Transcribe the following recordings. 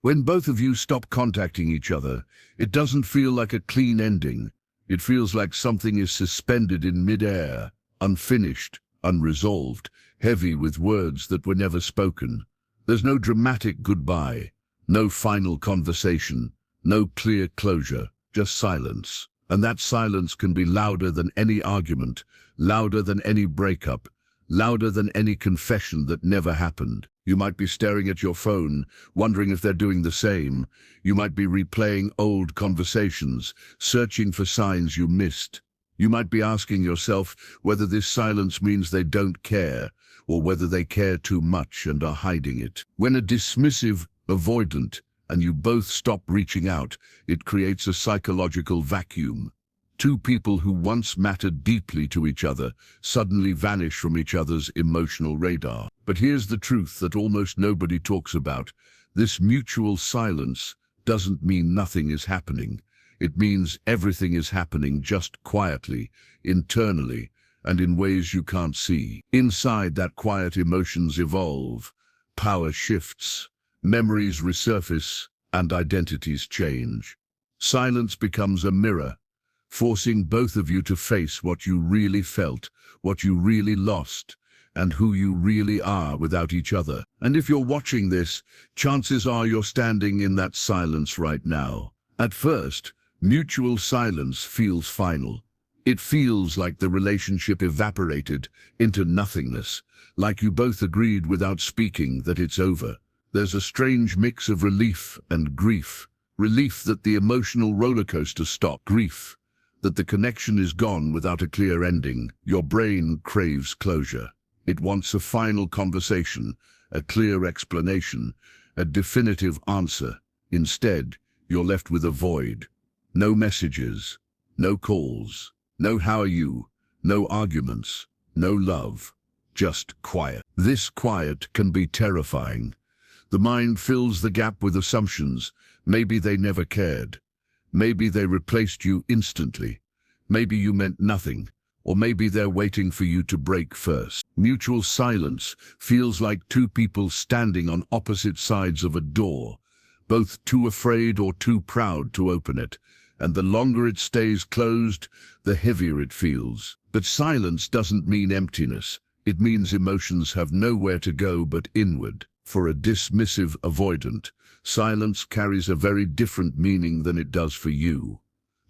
When both of you stop contacting each other, it doesn't feel like a clean ending. It feels like something is suspended in midair, unfinished, unresolved, heavy with words that were never spoken. There's no dramatic goodbye, no final conversation, no clear closure, just silence. And that silence can be louder than any argument, louder than any breakup, louder than any confession that never happened. You might be staring at your phone, wondering if they're doing the same. You might be replaying old conversations, searching for signs you missed. You might be asking yourself whether this silence means they don't care, or whether they care too much and are hiding it. When a dismissive avoidant and you both stop reaching out, it creates a psychological vacuum. Two people who once mattered deeply to each other suddenly vanish from each other's emotional radar. But here's the truth that almost nobody talks about. This mutual silence doesn't mean nothing is happening. It means everything is happening just quietly, internally, and in ways you can't see. Inside that quiet, emotions evolve, power shifts, memories resurface, and identities change. Silence becomes a mirror, forcing both of you to face what you really felt, what you really lost, and who you really are without each other. And if you're watching this, chances are you're standing in that silence right now. At first, mutual silence feels final. It feels like the relationship evaporated into nothingness, like you both agreed without speaking that it's over. There's a strange mix of relief and grief. Relief that the emotional roller coaster stopped. Grief that the connection is gone without a clear ending. Your brain craves closure. It wants a final conversation, a clear explanation, a definitive answer. Instead, you're left with a void. No messages, no calls, no how are you, no arguments, no love, just quiet. This quiet can be terrifying. The mind fills the gap with assumptions. Maybe they never cared. Maybe they replaced you instantly. Maybe you meant nothing. Or maybe they're waiting for you to break first. Mutual silence feels like two people standing on opposite sides of a door, both too afraid or too proud to open it. And the longer it stays closed, the heavier it feels. But silence doesn't mean emptiness. It means emotions have nowhere to go but inward. For a dismissive avoidant, silence carries a very different meaning than it does for you.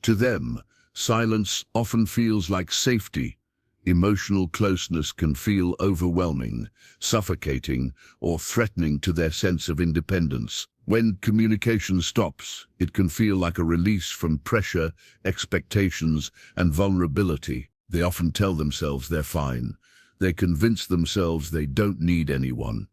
To them, silence often feels like safety. Emotional closeness can feel overwhelming, suffocating, or threatening to their sense of independence. When communication stops, it can feel like a release from pressure, expectations, and vulnerability. They often tell themselves they're fine. They convince themselves they don't need anyone.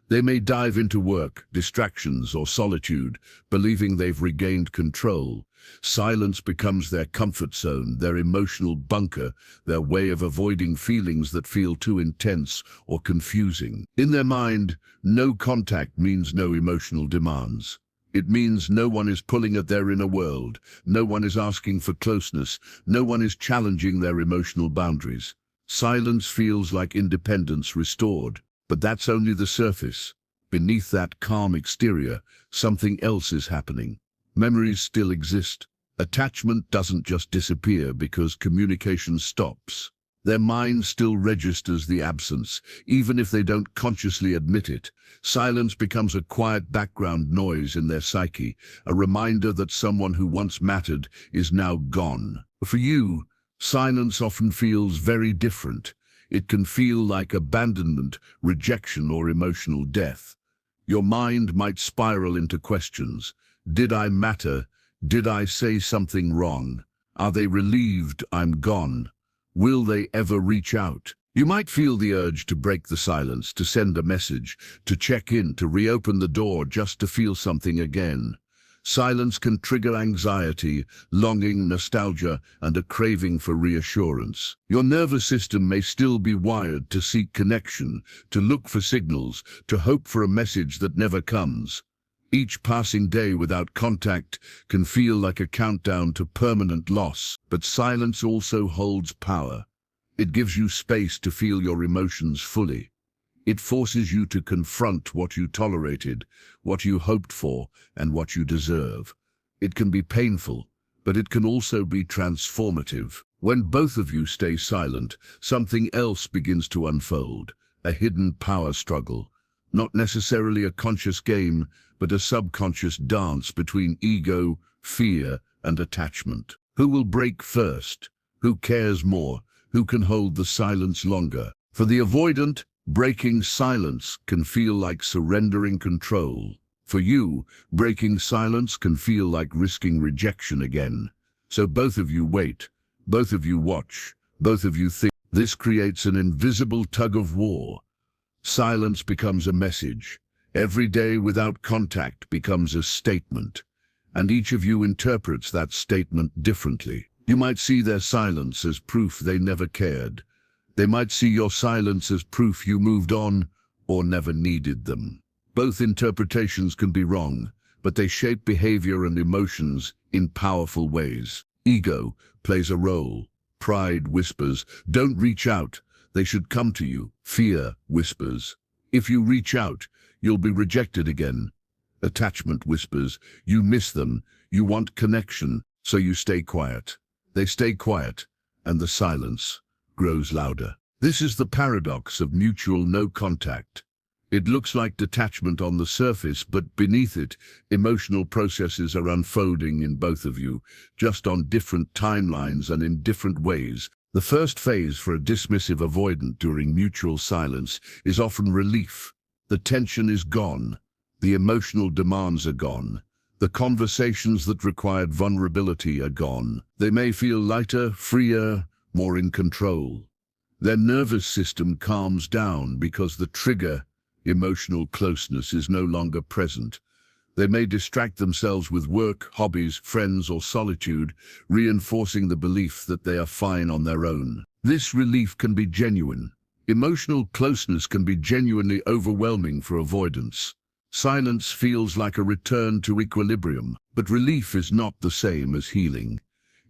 They may dive into work, distractions, or solitude, believing they've regained control. Silence becomes their comfort zone, their emotional bunker, their way of avoiding feelings that feel too intense or confusing. In their mind, no contact means no emotional demands. It means no one is pulling at their inner world, no one is asking for closeness, no one is challenging their emotional boundaries. Silence feels like independence restored. But that's only the surface. Beneath that calm exterior, something else is happening. Memories still exist. Attachment doesn't just disappear because communication stops. Their mind still registers the absence, even if they don't consciously admit it. Silence becomes a quiet background noise in their psyche, a reminder that someone who once mattered is now gone. For you, silence often feels very different. It can feel like abandonment, rejection, or emotional death. Your mind might spiral into questions. Did I matter? Did I say something wrong? Are they relieved I'm gone? Will they ever reach out? You might feel the urge to break the silence, to send a message, to check in, to reopen the door just to feel something again. Silence can trigger anxiety, longing, nostalgia, and a craving for reassurance. Your nervous system may still be wired to seek connection, to look for signals, to hope for a message that never comes. Each passing day without contact can feel like a countdown to permanent loss, but silence also holds power. It gives you space to feel your emotions fully. It forces you to confront what you tolerated, what you hoped for, and what you deserve. It can be painful, but it can also be transformative. When both of you stay silent, something else begins to unfold, a hidden power struggle. Not necessarily a conscious game, but a subconscious dance between ego, fear, and attachment. Who will break first? Who cares more? Who can hold the silence longer? For the avoidant, breaking silence can feel like surrendering control. For you, breaking silence can feel like risking rejection again. So both of you wait, both of you watch, both of you think. This creates an invisible tug of war. Silence becomes a message. Every day without contact becomes a statement. And each of you interprets that statement differently. You might see their silence as proof they never cared. They might see your silence as proof you moved on or never needed them. Both interpretations can be wrong, but they shape behavior and emotions in powerful ways. Ego plays a role. Pride whispers, "Don't reach out. They should come to you." Fear whispers, "If you reach out, you'll be rejected again." Attachment whispers, "You miss them. You want connection, so you stay quiet." They stay quiet, and the silence grows louder. This is the paradox of mutual no contact. It looks like detachment on the surface, but beneath it, emotional processes are unfolding in both of you, just on different timelines and in different ways. The first phase for a dismissive avoidant during mutual silence is often relief. The tension is gone. The emotional demands are gone. The conversations that required vulnerability are gone. They may feel lighter, freer, more in control. Their nervous system calms down because the trigger, emotional closeness, is no longer present. They may distract themselves with work, hobbies, friends, or solitude, reinforcing the belief that they are fine on their own. This relief can be genuine. Emotional closeness can be genuinely overwhelming for avoidance. Silence feels like a return to equilibrium, but relief is not the same as healing.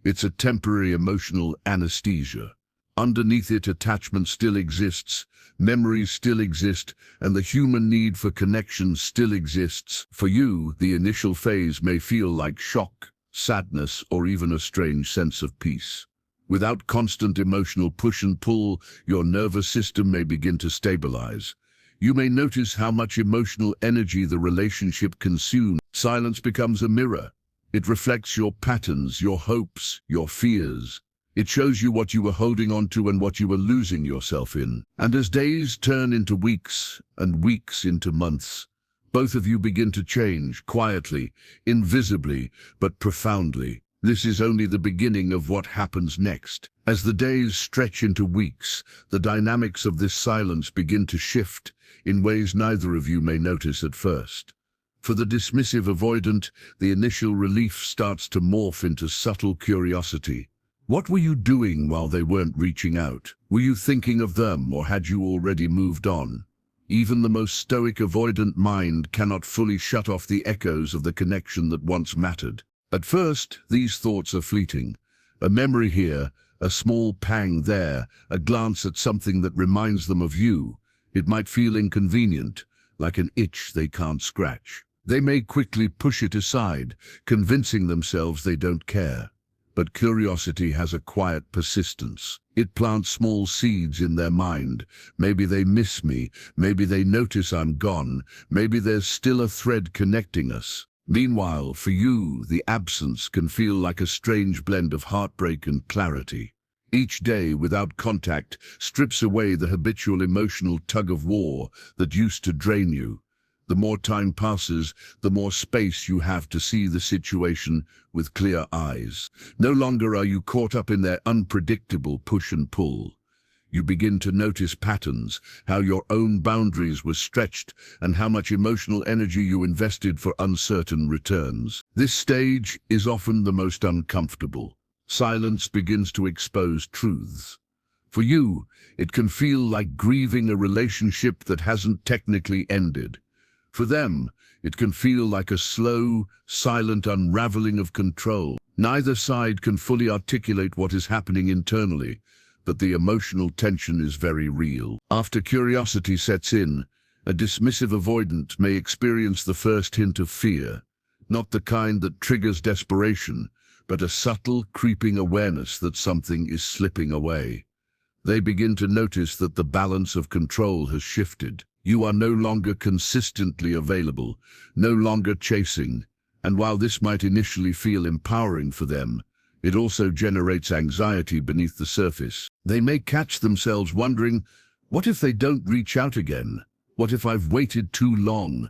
It's a temporary emotional anesthesia. Underneath it, attachment still exists, memories still exist, and the human need for connection still exists. For you, the initial phase may feel like shock, sadness, or even a strange sense of peace. Without constant emotional push and pull, your nervous system may begin to stabilize. You may notice how much emotional energy the relationship consumes. Silence becomes a mirror. It reflects your patterns, your hopes, your fears. It shows you what you were holding on to and what you were losing yourself in. And as days turn into weeks and weeks into months, both of you begin to change, quietly, invisibly, but profoundly. This is only the beginning of what happens next. As the days stretch into weeks, the dynamics of this silence begin to shift in ways neither of you may notice at first. For the dismissive avoidant, the initial relief starts to morph into subtle curiosity. What were you doing while they weren't reaching out? Were you thinking of them, or had you already moved on? Even the most stoic avoidant mind cannot fully shut off the echoes of the connection that once mattered. At first, these thoughts are fleeting. A memory here, a small pang there, a glance at something that reminds them of you. It might feel inconvenient, like an itch they can't scratch. They may quickly push it aside, convincing themselves they don't care. But curiosity has a quiet persistence. It plants small seeds in their mind. Maybe they miss me, maybe they notice I'm gone, maybe there's still a thread connecting us. Meanwhile, for you, the absence can feel like a strange blend of heartbreak and clarity. Each day without contact strips away the habitual emotional tug-of-war that used to drain you. The more time passes, the more space you have to see the situation with clear eyes. No longer are you caught up in their unpredictable push and pull. You begin to notice patterns, how your own boundaries were stretched, and how much emotional energy you invested for uncertain returns. This stage is often the most uncomfortable. Silence begins to expose truths. For you, it can feel like grieving a relationship that hasn't technically ended. For them, it can feel like a slow, silent unraveling of control. Neither side can fully articulate what is happening internally, but the emotional tension is very real. After curiosity sets in, a dismissive avoidant may experience the first hint of fear, not the kind that triggers desperation, but a subtle, creeping awareness that something is slipping away. They begin to notice that the balance of control has shifted. You are no longer consistently available, no longer chasing, and while this might initially feel empowering for them, it also generates anxiety beneath the surface. They may catch themselves wondering, what if they don't reach out again? What if I've waited too long?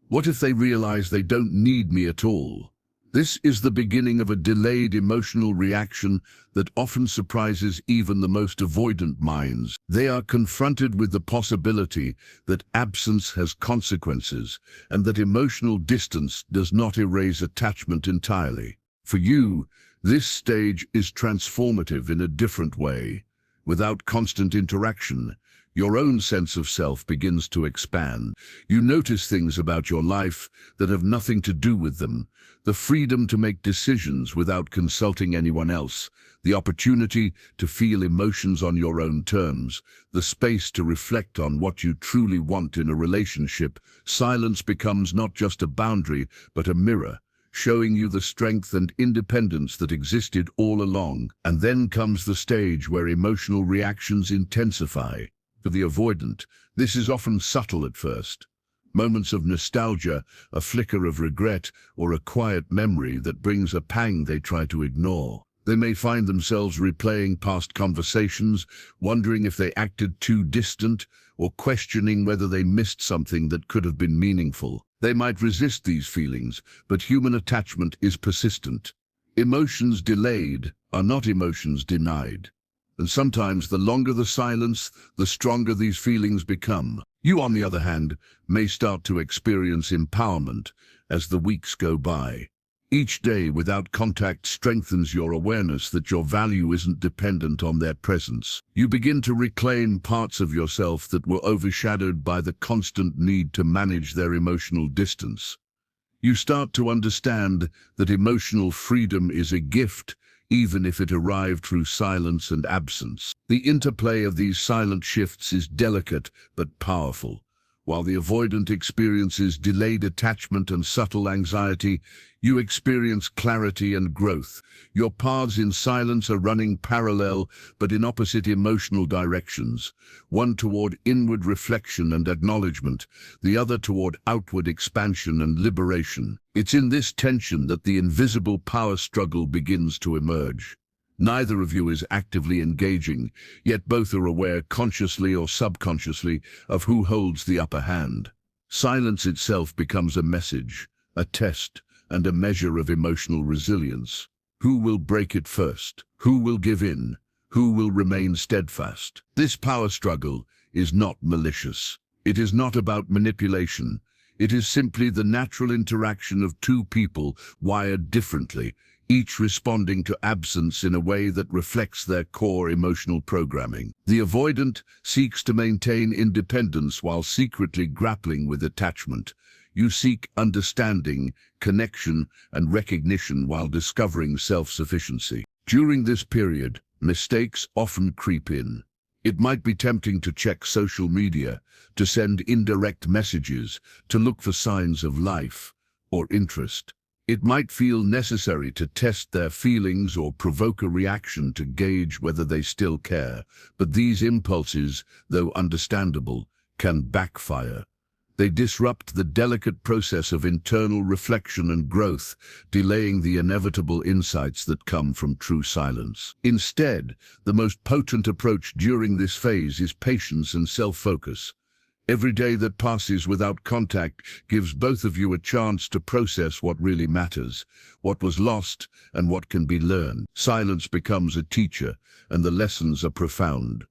What if they realize they don't need me at all? This is the beginning of a delayed emotional reaction that often surprises even the most avoidant minds. They are confronted with the possibility that absence has consequences and that emotional distance does not erase attachment entirely. For you, this stage is transformative in a different way. Without constant interaction, your own sense of self begins to expand. You notice things about your life that have nothing to do with them, the freedom to make decisions without consulting anyone else, the opportunity to feel emotions on your own terms, the space to reflect on what you truly want in a relationship. Silence becomes not just a boundary, but a mirror, showing you the strength and independence that existed all along. And then comes the stage where emotional reactions intensify. For the avoidant, this is often subtle at first. Moments of nostalgia, a flicker of regret, or a quiet memory that brings a pang they try to ignore. They may find themselves replaying past conversations, wondering if they acted too distant, or questioning whether they missed something that could have been meaningful. They might resist these feelings, but human attachment is persistent. Emotions delayed are not emotions denied. And sometimes the longer the silence, the stronger these feelings become. You, on the other hand, may start to experience empowerment as the weeks go by. Each day without contact strengthens your awareness that your value isn't dependent on their presence. You begin to reclaim parts of yourself that were overshadowed by the constant need to manage their emotional distance. You start to understand that emotional freedom is a gift, even if it arrived through silence and absence. The interplay of these silent shifts is delicate but powerful. While the avoidant experiences delayed attachment and subtle anxiety, you experience clarity and growth. Your paths in silence are running parallel but in opposite emotional directions, one toward inward reflection and acknowledgement, the other toward outward expansion and liberation. It's in this tension that the invisible power struggle begins to emerge. Neither of you is actively engaging, yet both are aware, consciously or subconsciously, of who holds the upper hand. Silence itself becomes a message, a test, and a measure of emotional resilience. Who will break it first? Who will give in? Who will remain steadfast? This power struggle is not malicious. It is not about manipulation. It is simply the natural interaction of two people wired differently, each responding to absence in a way that reflects their core emotional programming. The avoidant seeks to maintain independence while secretly grappling with attachment. You seek understanding, connection, and recognition while discovering self-sufficiency. During this period, mistakes often creep in. It might be tempting to check social media, to send indirect messages, to look for signs of life or interest. It might feel necessary to test their feelings or provoke a reaction to gauge whether they still care, but these impulses, though understandable, can backfire. They disrupt the delicate process of internal reflection and growth, delaying the inevitable insights that come from true silence. Instead, the most potent approach during this phase is patience and self-focus. Every day that passes without contact gives both of you a chance to process what really matters, what was lost, and what can be learned. Silence becomes a teacher, and the lessons are profound.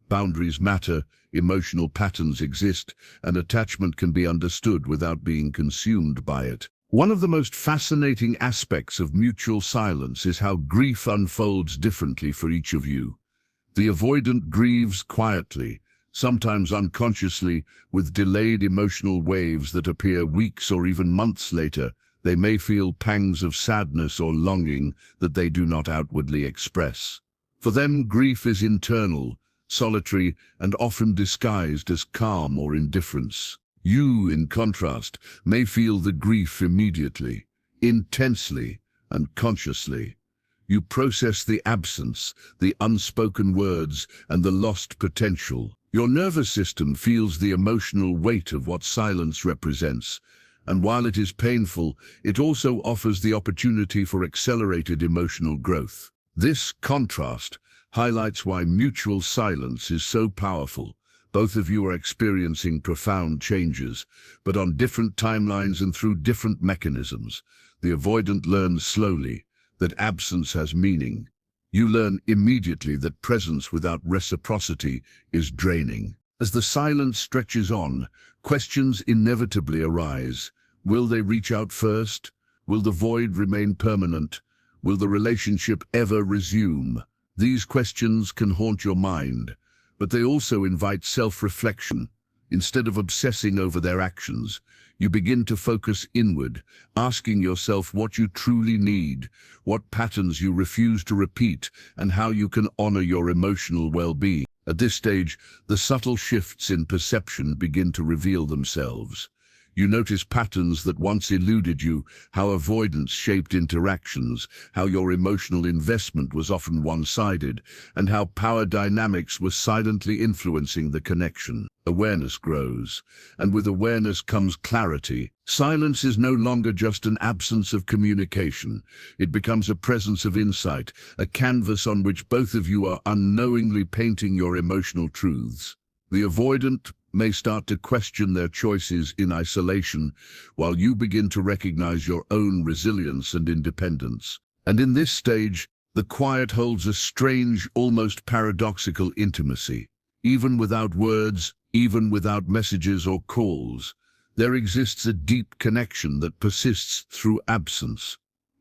Boundaries matter, emotional patterns exist, and attachment can be understood without being consumed by it. One of the most fascinating aspects of mutual silence is how grief unfolds differently for each of you. The avoidant grieves quietly, sometimes unconsciously, with delayed emotional waves that appear weeks or even months later. They may feel pangs of sadness or longing that they do not outwardly express. For them, grief is internal, solitary, and often disguised as calm or indifference. You, in contrast, may feel the grief immediately, intensely, and consciously. You process the absence, the unspoken words, and the lost potential. Your nervous system feels the emotional weight of what silence represents, and while it is painful, it also offers the opportunity for accelerated emotional growth. This contrast highlights why mutual silence is so powerful. Both of you are experiencing profound changes, but on different timelines and through different mechanisms. The avoidant learns slowly that absence has meaning. You learn immediately that presence without reciprocity is draining. As the silence stretches on, questions inevitably arise. Will they reach out first? Will the void remain permanent? Will the relationship ever resume? These questions can haunt your mind, but they also invite self-reflection. Instead of obsessing over their actions, you begin to focus inward, asking yourself what you truly need, what patterns you refuse to repeat, and how you can honor your emotional well-being. At this stage, the subtle shifts in perception begin to reveal themselves. You notice patterns that once eluded you, how avoidance shaped interactions, how your emotional investment was often one-sided, and how power dynamics were silently influencing the connection. Awareness grows, and with awareness comes clarity. Silence is no longer just an absence of communication. It becomes a presence of insight, a canvas on which both of you are unknowingly painting your emotional truths. The avoidant may start to question their choices in isolation, while you begin to recognize your own resilience and independence. And in this stage, the quiet holds a strange, almost paradoxical intimacy. Even without words, even without messages or calls, there exists a deep connection that persists through absence.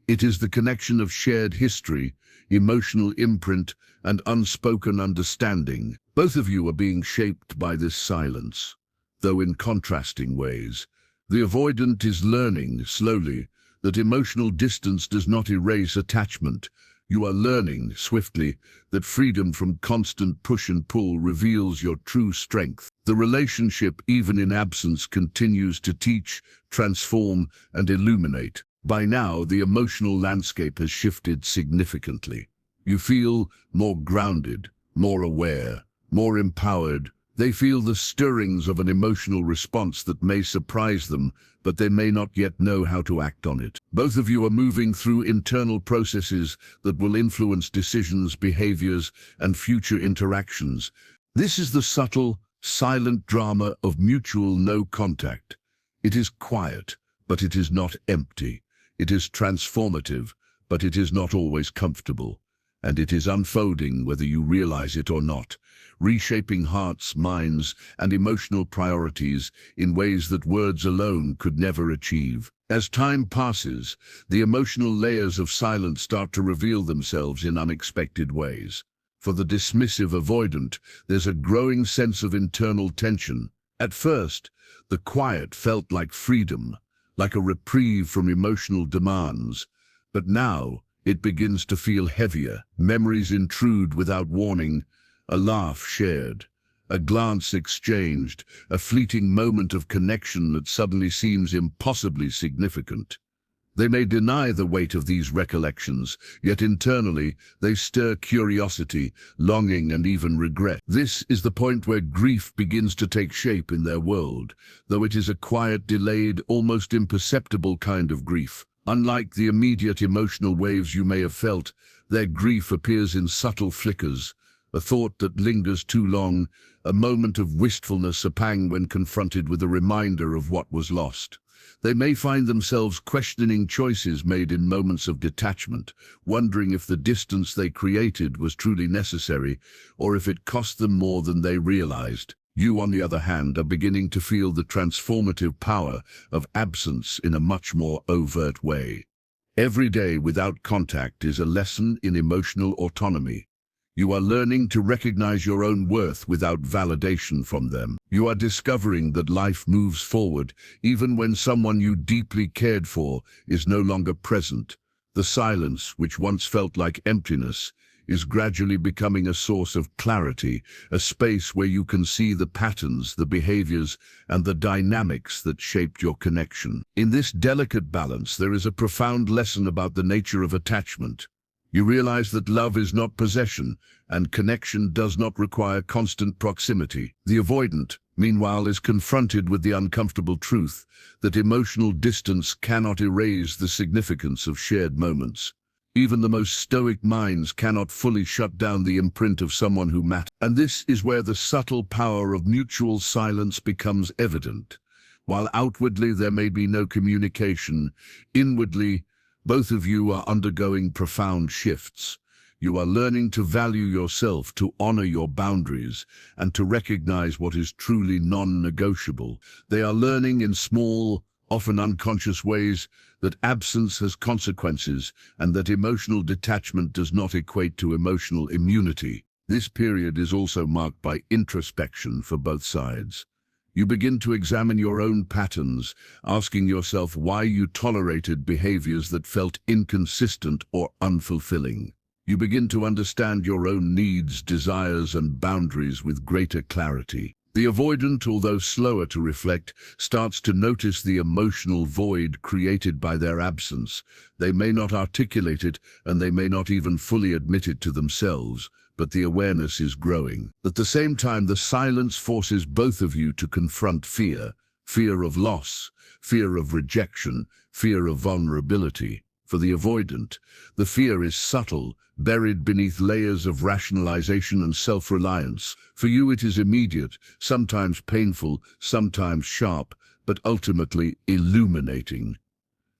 It is the connection of shared history, emotional imprint, and unspoken understanding. Both of you are being shaped by this silence, though in contrasting ways. The avoidant is learning, slowly, that emotional distance does not erase attachment. You are learning, swiftly, that freedom from constant push and pull reveals your true strength. The relationship, even in absence, continues to teach, transform, and illuminate. By now, the emotional landscape has shifted significantly. You feel more grounded, more aware, more empowered. They feel the stirrings of an emotional response that may surprise them, but they may not yet know how to act on it. Both of you are moving through internal processes that will influence decisions, behaviors, and future interactions. This is the subtle, silent drama of mutual no contact. It is quiet, but it is not empty. It is transformative, but it is not always comfortable. And it is unfolding whether you realize it or not, reshaping hearts, minds, and emotional priorities in ways that words alone could never achieve. As time passes, the emotional layers of silence start to reveal themselves in unexpected ways. For the dismissive avoidant, there's a growing sense of internal tension. At first, the quiet felt like freedom, like a reprieve from emotional demands. But now, it begins to feel heavier. Memories intrude without warning, a laugh shared, a glance exchanged, a fleeting moment of connection that suddenly seems impossibly significant. They may deny the weight of these recollections, yet internally they stir curiosity, longing, and even regret. This is the point where grief begins to take shape in their world, though it is a quiet, delayed, almost imperceptible kind of grief. Unlike the immediate emotional waves you may have felt, their grief appears in subtle flickers, a thought that lingers too long, a moment of wistfulness, a pang when confronted with a reminder of what was lost. They may find themselves questioning choices made in moments of detachment, wondering if the distance they created was truly necessary, or if it cost them more than they realized. You, on the other hand, are beginning to feel the transformative power of absence in a much more overt way. Every day without contact is a lesson in emotional autonomy. You are learning to recognize your own worth without validation from them. You are discovering that life moves forward even when someone you deeply cared for is no longer present. The silence, which once felt like emptiness, is gradually becoming a source of clarity, a space where you can see the patterns, the behaviors, and the dynamics that shaped your connection. In this delicate balance, there is a profound lesson about the nature of attachment. You realize that love is not possession, and connection does not require constant proximity. The avoidant, meanwhile, is confronted with the uncomfortable truth that emotional distance cannot erase the significance of shared moments. Even the most stoic minds cannot fully shut down the imprint of someone who matters. And this is where the subtle power of mutual silence becomes evident. While outwardly there may be no communication, inwardly, both of you are undergoing profound shifts. You are learning to value yourself, to honor your boundaries, and to recognize what is truly non-negotiable. They are learning in small, often unconscious ways that absence has consequences and that emotional detachment does not equate to emotional immunity. This period is also marked by introspection for both sides. You begin to examine your own patterns, asking yourself why you tolerated behaviors that felt inconsistent or unfulfilling. You begin to understand your own needs, desires, and boundaries with greater clarity. The avoidant, although slower to reflect, starts to notice the emotional void created by their absence. They may not articulate it, and they may not even fully admit it to themselves, but the awareness is growing. At the same time, the silence forces both of you to confront fear. Fear of loss, fear of rejection, fear of vulnerability. For the avoidant, the fear is subtle, buried beneath layers of rationalization and self-reliance. For you it is immediate, sometimes painful, sometimes sharp, but ultimately illuminating.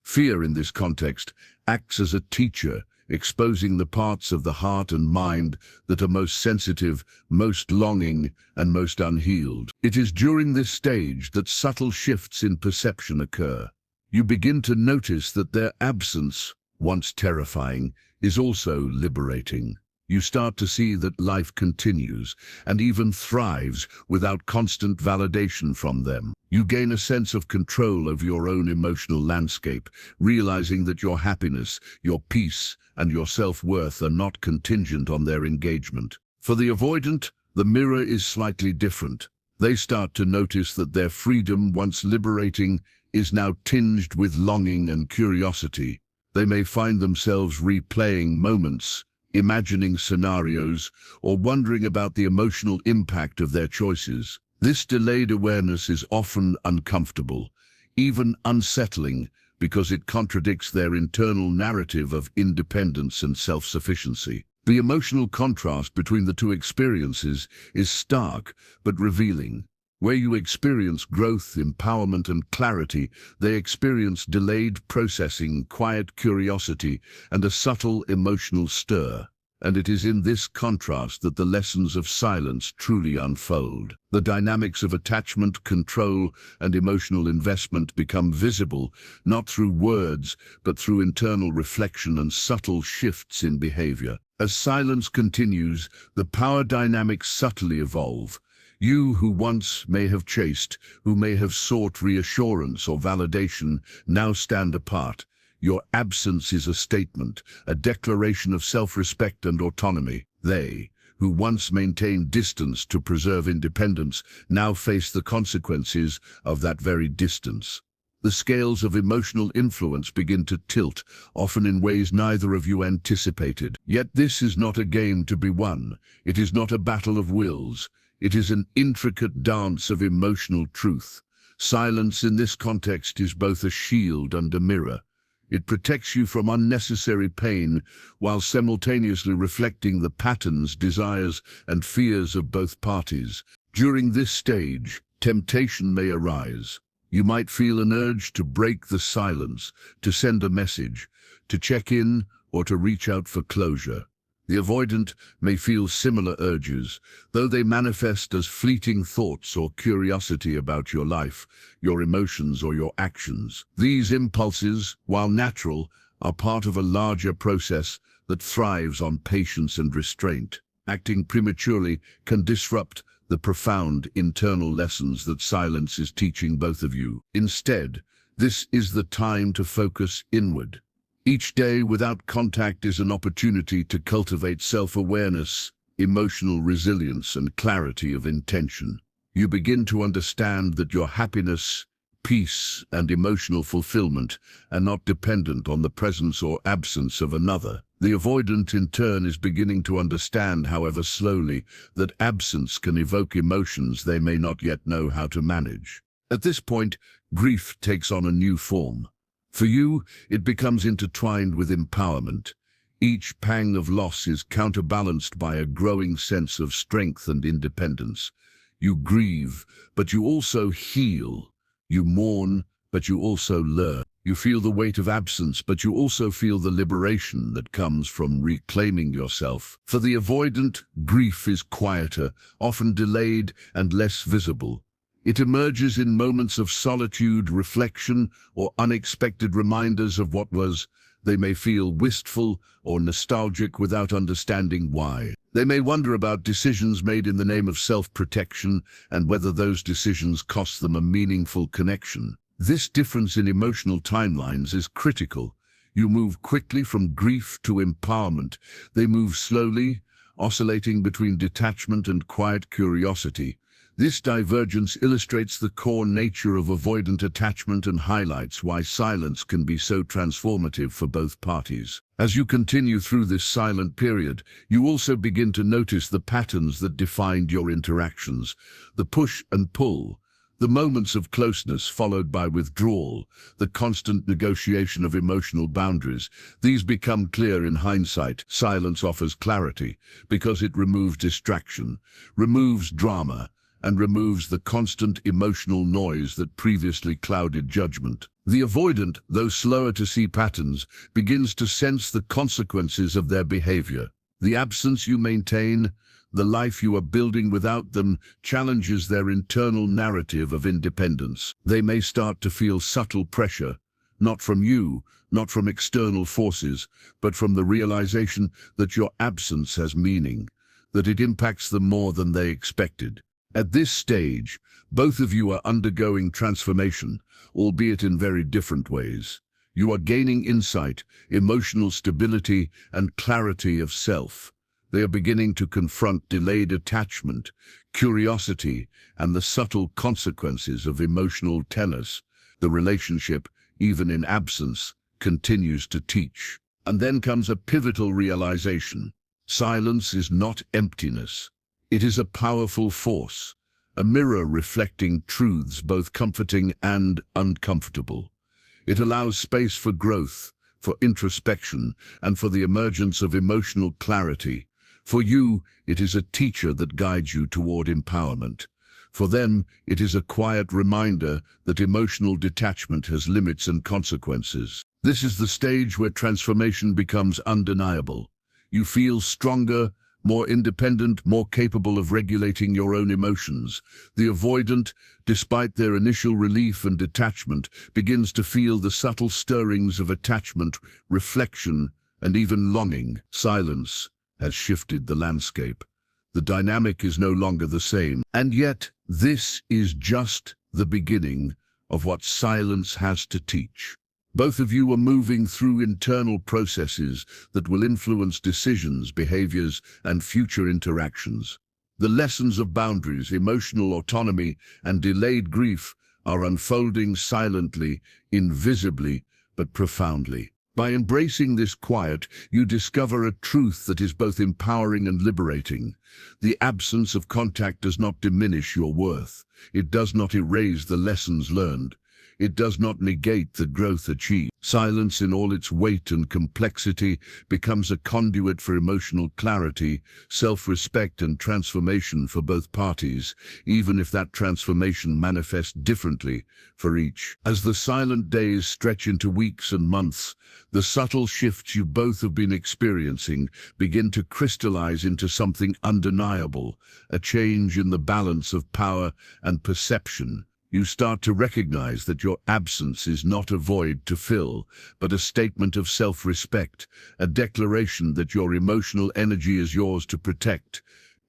Fear in this context acts as a teacher, exposing the parts of the heart and mind that are most sensitive, most longing, and most unhealed. It is during this stage that subtle shifts in perception occur. You begin to notice that their absence, once terrifying, is also liberating. You start to see that life continues and even thrives without constant validation from them. You gain a sense of control over your own emotional landscape, realizing that your happiness, your peace, and your self-worth are not contingent on their engagement. For the avoidant, the mirror is slightly different. They start to notice that their freedom, once liberating, is now tinged with longing and curiosity. They may find themselves replaying moments, imagining scenarios, or wondering about the emotional impact of their choices. This delayed awareness is often uncomfortable, even unsettling, because it contradicts their internal narrative of independence and self-sufficiency. The emotional contrast between the two experiences is stark but revealing. Where you experience growth, empowerment, and clarity, they experience delayed processing, quiet curiosity, and a subtle emotional stir. And it is in this contrast that the lessons of silence truly unfold. The dynamics of attachment, control, and emotional investment become visible, not through words, but through internal reflection and subtle shifts in behavior. As silence continues, the power dynamics subtly evolve. You who once may have chased, who may have sought reassurance or validation, now stand apart. Your absence is a statement, a declaration of self-respect and autonomy. They, who once maintained distance to preserve independence, now face the consequences of that very distance. The scales of emotional influence begin to tilt, often in ways neither of you anticipated. Yet this is not a game to be won. It is not a battle of wills. It is an intricate dance of emotional truth. Silence in this context is both a shield and a mirror. It protects you from unnecessary pain while simultaneously reflecting the patterns, desires, and fears of both parties. During this stage, temptation may arise. You might feel an urge to break the silence, to send a message, to check in, or to reach out for closure. The avoidant may feel similar urges, though they manifest as fleeting thoughts or curiosity about your life, your emotions, or your actions. These impulses, while natural, are part of a larger process that thrives on patience and restraint. Acting prematurely can disrupt the profound internal lessons that silence is teaching both of you. Instead, this is the time to focus inward. Each day without contact is an opportunity to cultivate self-awareness, emotional resilience, and clarity of intention. You begin to understand that your happiness, peace, and emotional fulfillment are not dependent on the presence or absence of another. The avoidant, in turn, is beginning to understand, however slowly, that absence can evoke emotions they may not yet know how to manage. At this point, grief takes on a new form. For you, it becomes intertwined with empowerment. Each pang of loss is counterbalanced by a growing sense of strength and independence. You grieve, but you also heal. You mourn, but you also learn. You feel the weight of absence, but you also feel the liberation that comes from reclaiming yourself. For the avoidant, grief is quieter, often delayed and less visible. It emerges in moments of solitude, reflection, or unexpected reminders of what was. They may feel wistful or nostalgic without understanding why. They may wonder about decisions made in the name of self-protection and whether those decisions cost them a meaningful connection. This difference in emotional timelines is critical. You move quickly from grief to empowerment. They move slowly, oscillating between detachment and quiet curiosity. This divergence illustrates the core nature of avoidant attachment and highlights why silence can be so transformative for both parties. As you continue through this silent period, you also begin to notice the patterns that defined your interactions, the push and pull, the moments of closeness followed by withdrawal, the constant negotiation of emotional boundaries. These become clear in hindsight. Silence offers clarity because it removes distraction, removes drama, and removes the constant emotional noise that previously clouded judgment. The avoidant, though slower to see patterns, begins to sense the consequences of their behavior. The absence you maintain, the life you are building without them, challenges their internal narrative of independence. They may start to feel subtle pressure, not from you, not from external forces, but from the realization that your absence has meaning, that it impacts them more than they expected. At this stage, both of you are undergoing transformation, albeit in very different ways. You are gaining insight, emotional stability, and clarity of self. They are beginning to confront delayed attachment, curiosity, and the subtle consequences of emotional tennis. The relationship, even in absence, continues to teach. And then comes a pivotal realization. Silence is not emptiness. It is a powerful force, a mirror reflecting truths both comforting and uncomfortable. It allows space for growth, for introspection, and for the emergence of emotional clarity. For you, it is a teacher that guides you toward empowerment. For them, it is a quiet reminder that emotional detachment has limits and consequences. This is the stage where transformation becomes undeniable. You feel stronger, more independent, more capable of regulating your own emotions. The avoidant, despite their initial relief and detachment, begins to feel the subtle stirrings of attachment, reflection, and even longing. Silence has shifted the landscape. The dynamic is no longer the same. And yet, this is just the beginning of what silence has to teach. Both of you are moving through internal processes that will influence decisions, behaviors, and future interactions. The lessons of boundaries, emotional autonomy, and delayed grief are unfolding silently, invisibly, but profoundly. By embracing this quiet, you discover a truth that is both empowering and liberating. The absence of contact does not diminish your worth. It does not erase the lessons learned. It does not negate the growth achieved. Silence in all its weight and complexity becomes a conduit for emotional clarity, self-respect, and transformation for both parties, even if that transformation manifests differently for each. As the silent days stretch into weeks and months, the subtle shifts you both have been experiencing begin to crystallize into something undeniable, a change in the balance of power and perception. You start to recognize that your absence is not a void to fill, but a statement of self-respect, a declaration that your emotional energy is yours to protect.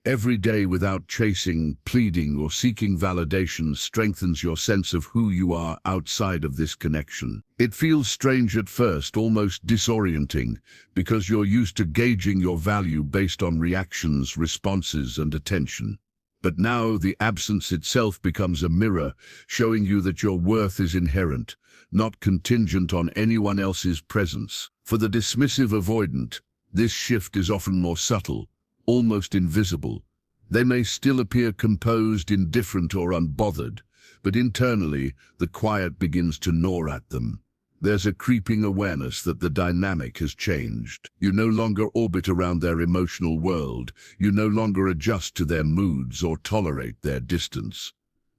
Every day without chasing, pleading, or seeking validation strengthens your sense of who you are outside of this connection. It feels strange at first, almost disorienting, because you're used to gauging your value based on reactions, responses, and attention. But now the absence itself becomes a mirror, showing you that your worth is inherent, not contingent on anyone else's presence. For the dismissive avoidant, this shift is often more subtle, almost invisible. They may still appear composed, indifferent, or unbothered, but internally, the quiet begins to gnaw at them. There's a creeping awareness that the dynamic has changed. You no longer orbit around their emotional world. You no longer adjust to their moods or tolerate their distance.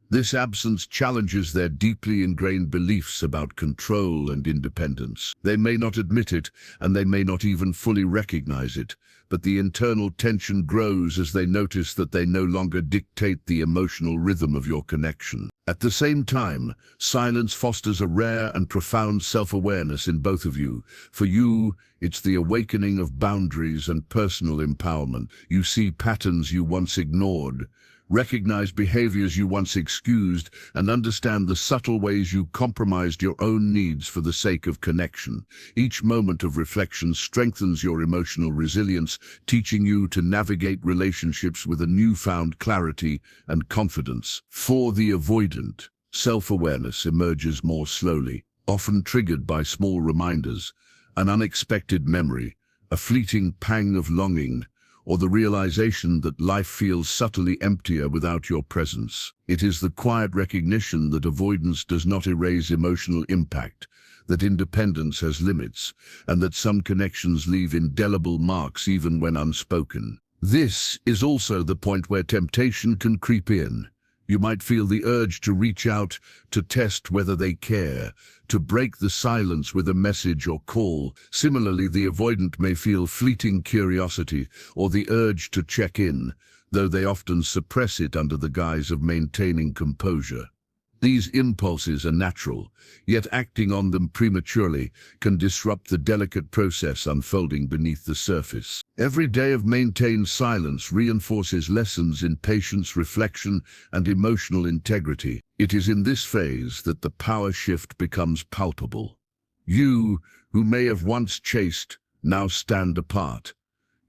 This absence challenges their deeply ingrained beliefs about control and independence. They may not admit it, and they may not even fully recognize it, but the internal tension grows as they notice that they no longer dictate the emotional rhythm of your connection. At the same time, silence fosters a rare and profound self-awareness in both of you. For you, it's the awakening of boundaries and personal empowerment. You see patterns you once ignored, recognize behaviors you once excused, and understand the subtle ways you compromised your own needs for the sake of connection. Each moment of reflection strengthens your emotional resilience, teaching you to navigate relationships with a newfound clarity and confidence. For the avoidant, self-awareness emerges more slowly, often triggered by small reminders, an unexpected memory, a fleeting pang of longing, or the realization that life feels subtly emptier without your presence. It is the quiet recognition that avoidance does not erase emotional impact, that independence has limits, and that some connections leave indelible marks even when unspoken. This is also the point where temptation can creep in. You might feel the urge to reach out, to test whether they care, to break the silence with a message or call. Similarly, the avoidant may feel fleeting curiosity or the urge to check in, though they often suppress it under the guise of maintaining composure. These impulses are natural, yet acting on them prematurely can disrupt the delicate process unfolding beneath the surface. Every day of maintained silence reinforces lessons in patience, reflection, and emotional integrity. It is in this phase that the power shift becomes palpable. You, who may have once chased, now stand apart.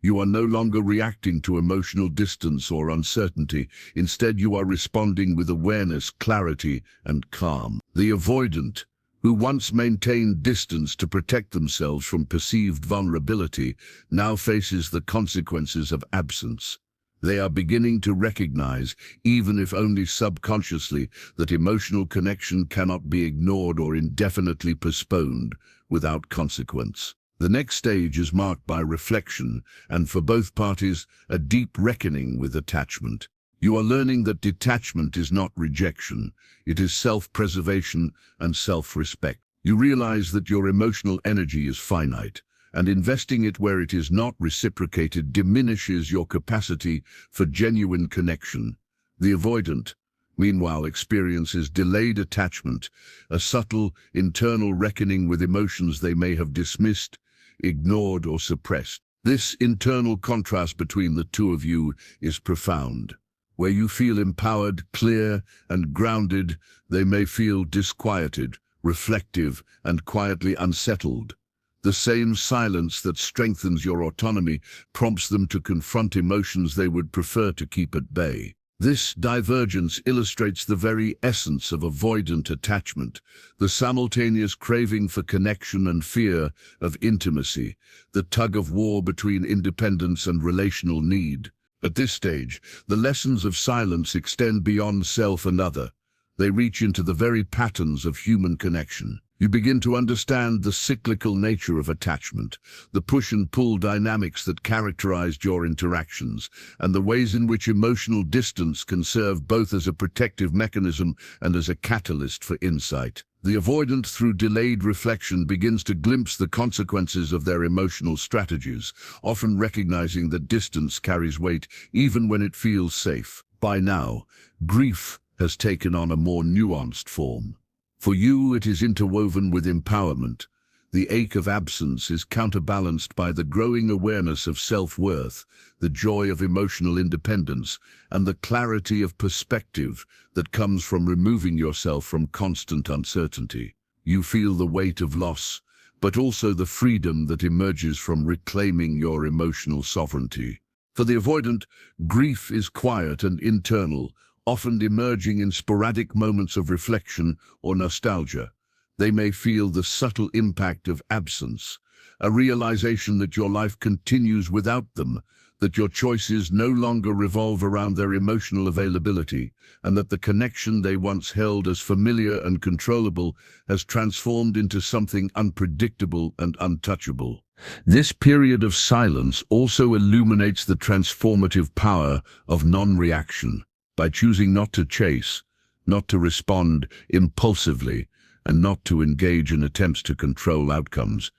You are no longer reacting to emotional distance or uncertainty. Instead, you are responding with awareness, clarity, and calm. The avoidant, who once maintained distance to protect themselves from perceived vulnerability, now faces the consequences of absence. They are beginning to recognize, even if only subconsciously, that emotional connection cannot be ignored or indefinitely postponed without consequence. The next stage is marked by reflection, and for both parties, a deep reckoning with attachment. You are learning that detachment is not rejection, it is self-preservation and self-respect. You realize that your emotional energy is finite, and investing it where it is not reciprocated diminishes your capacity for genuine connection. The avoidant, meanwhile, experiences delayed attachment, a subtle, internal reckoning with emotions they may have dismissed, ignored, or suppressed. This internal contrast between the two of you is profound. Where you feel empowered, clear, and grounded, they may feel disquieted, reflective, and quietly unsettled. The same silence that strengthens your autonomy prompts them to confront emotions they would prefer to keep at bay. This divergence illustrates the very essence of avoidant attachment, the simultaneous craving for connection and fear of intimacy, the tug-of-war between independence and relational need. At this stage, the lessons of silence extend beyond self and other. They reach into the very patterns of human connection. You begin to understand the cyclical nature of attachment, the push and pull dynamics that characterized your interactions, and the ways in which emotional distance can serve both as a protective mechanism and as a catalyst for insight. The avoidant, through delayed reflection, begins to glimpse the consequences of their emotional strategies, often recognizing that distance carries weight even when it feels safe. By now, grief has taken on a more nuanced form. For you, it is interwoven with empowerment, The ache of absence is counterbalanced by the growing awareness of self-worth, the joy of emotional independence, and the clarity of perspective that comes from removing yourself from constant uncertainty. You feel the weight of loss, but also the freedom that emerges from reclaiming your emotional sovereignty. For the avoidant, grief is quiet and internal, often emerging in sporadic moments of reflection or nostalgia. They may feel the subtle impact of absence, a realization that your life continues without them, that your choices no longer revolve around their emotional availability, and that the connection they once held as familiar and controllable has transformed into something unpredictable and untouchable. This period of silence also illuminates the transformative power of non-reaction. By choosing not to chase, not to respond impulsively, and not to engage in attempts to control outcomes,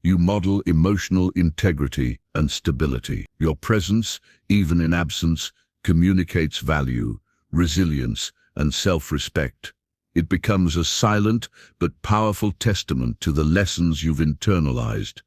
you model emotional integrity and stability. Your presence, even in absence, communicates value, resilience, and self-respect. It becomes a silent but powerful testament to the lessons you've internalized.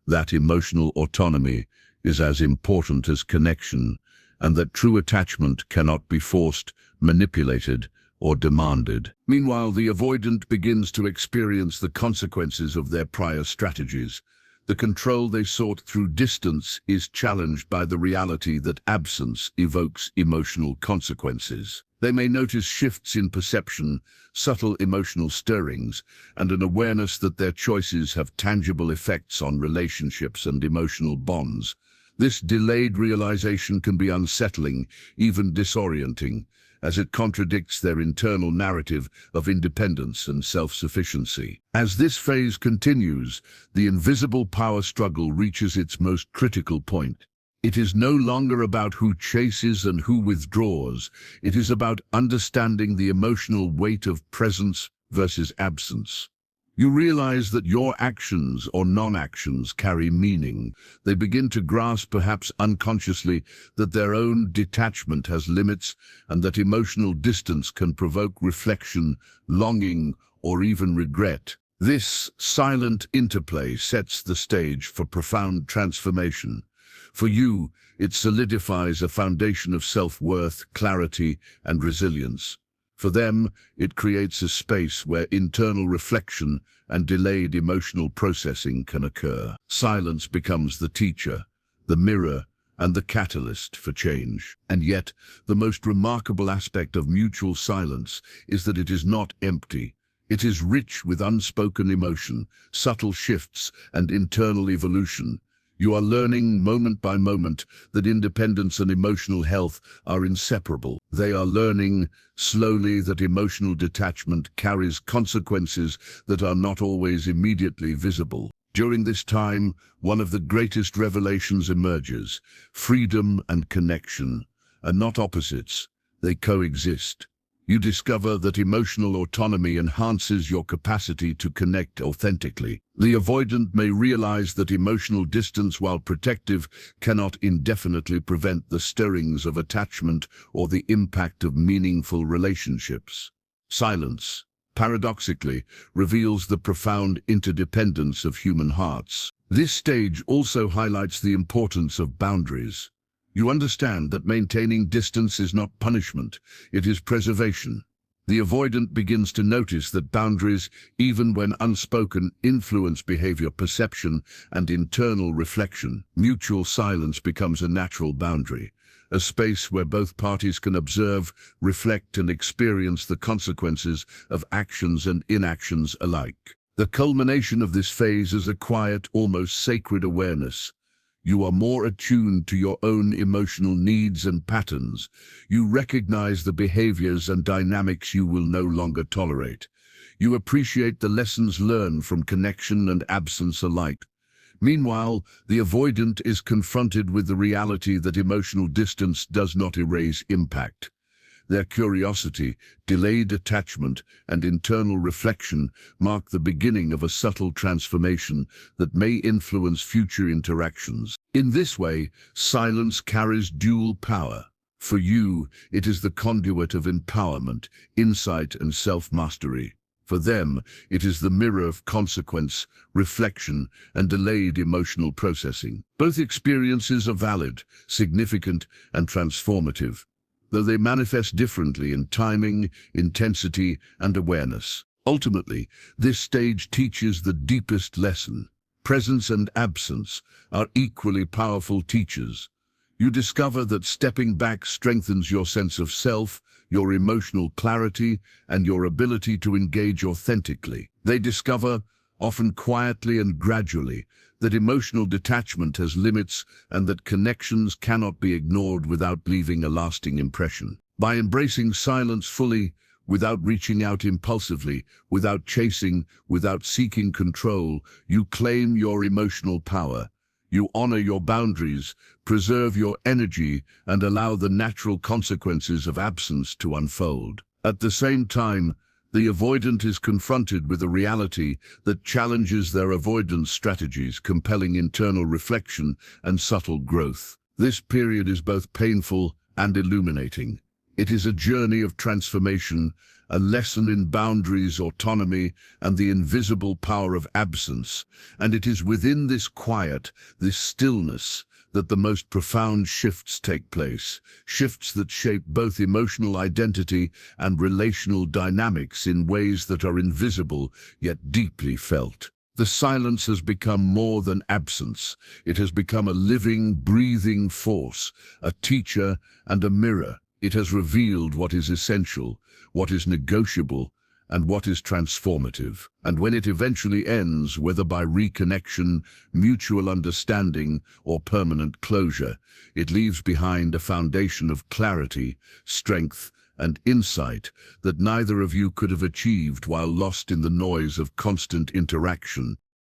That emotional autonomy is as important as connection, and that true attachment cannot be forced, manipulated, or demanded. Meanwhile, the avoidant begins to experience the consequences of their prior strategies. The control they sought through distance is challenged by the reality that absence evokes emotional consequences. They may notice shifts in perception, subtle emotional stirrings, and an awareness that their choices have tangible effects on relationships and emotional bonds. This delayed realization can be unsettling, even disorienting, as it contradicts their internal narrative of independence and self-sufficiency. As this phase continues, the invisible power struggle reaches its most critical point. It is no longer about who chases and who withdraws. It is about understanding the emotional weight of presence versus absence. You realize that your actions or non-actions carry meaning. They begin to grasp, perhaps unconsciously, that their own detachment has limits and that emotional distance can provoke reflection, longing, or even regret. This silent interplay sets the stage for profound transformation. For you, it solidifies a foundation of self-worth, clarity, and resilience. For them, it creates a space where internal reflection and delayed emotional processing can occur. Silence becomes the teacher, the mirror, and the catalyst for change. And yet, the most remarkable aspect of mutual silence is that it is not empty. It is rich with unspoken emotion, subtle shifts, and internal evolution. You are learning moment by moment that independence and emotional health are inseparable. They are learning slowly that emotional detachment carries consequences that are not always immediately visible. During this time, one of the greatest revelations emerges. Freedom and connection are not opposites, they coexist. You discover that emotional autonomy enhances your capacity to connect authentically. The avoidant may realize that emotional distance, while protective, cannot indefinitely prevent the stirrings of attachment or the impact of meaningful relationships. Silence, paradoxically, reveals the profound interdependence of human hearts. This stage also highlights the importance of boundaries. You understand that maintaining distance is not punishment, it is preservation. The avoidant begins to notice that boundaries, even when unspoken, influence behavior, perception, and internal reflection. Mutual silence becomes a natural boundary, a space where both parties can observe, reflect, and experience the consequences of actions and inactions alike. The culmination of this phase is a quiet, almost sacred awareness. You are more attuned to your own emotional needs and patterns. You recognize the behaviors and dynamics you will no longer tolerate. You appreciate the lessons learned from connection and absence alike. Meanwhile, the avoidant is confronted with the reality that emotional distance does not erase impact. Their curiosity, delayed attachment, and internal reflection mark the beginning of a subtle transformation that may influence future interactions. In this way, silence carries dual power. For you, it is the conduit of empowerment, insight, and self-mastery. For them, it is the mirror of consequence, reflection, and delayed emotional processing. Both experiences are valid, significant, and transformative, though they manifest differently in timing, intensity, and awareness. Ultimately, this stage teaches the deepest lesson. Presence and absence are equally powerful teachers. You discover that stepping back strengthens your sense of self, your emotional clarity, and your ability to engage authentically. They discover, often quietly and gradually, that emotional detachment has limits and that connections cannot be ignored without leaving a lasting impression. By embracing silence fully, without reaching out impulsively, without chasing, without seeking control, you claim your emotional power. You honor your boundaries, preserve your energy, and allow the natural consequences of absence to unfold. At the same time, the avoidant is confronted with a reality that challenges their avoidance strategies, compelling internal reflection and subtle growth. This period is both painful and illuminating. It is a journey of transformation, a lesson in boundaries, autonomy, and the invisible power of absence. And it is within this quiet, this stillness, that the most profound shifts take place, shifts that shape both emotional identity and relational dynamics in ways that are invisible yet deeply felt. The silence has become more than absence. It has become a living, breathing force, a teacher and a mirror. It has revealed what is essential, what is negotiable, and what is transformative. And when it eventually ends, whether by reconnection, mutual understanding, or permanent closure, it leaves behind a foundation of clarity, strength, and insight that neither of you could have achieved while lost in the noise of constant interaction.